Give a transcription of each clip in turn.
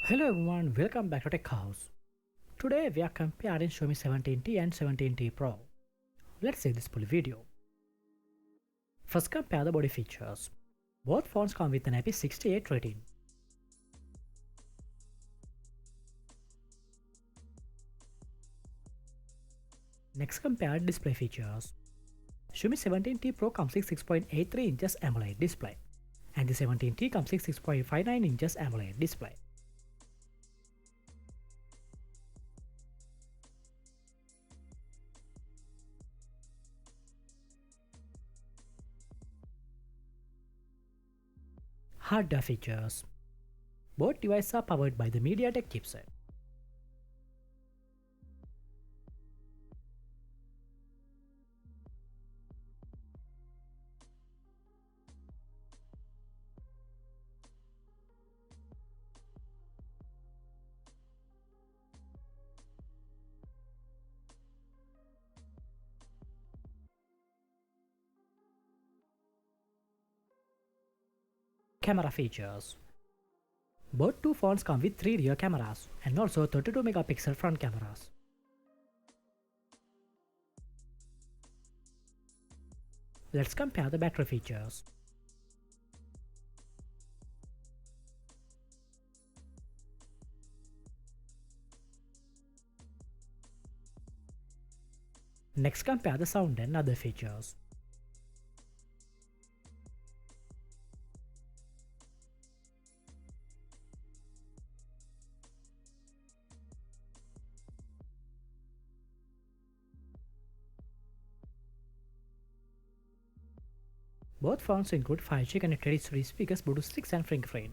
Hello everyone, welcome back to Tech House. Today we are comparing Xiaomi 17T and 17T Pro. Let's see this full video. First compare the body features. Both phones come with an IP68 rating. Next compare display features. Xiaomi 17T Pro comes with 6.83 inches AMOLED display and the 17T comes with 6.59 inches AMOLED display. Hardware features. Both devices are powered by the MediaTek chipset. Camera features. Both two phones come with 3 rear cameras and also 32 megapixel front cameras. Let's compare the battery features. Next compare the sound and other features. Both phones include 5G connected HD speakers, Bluetooth 6 and fingerprint.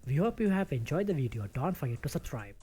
We hope you have enjoyed the video. Don't forget to subscribe.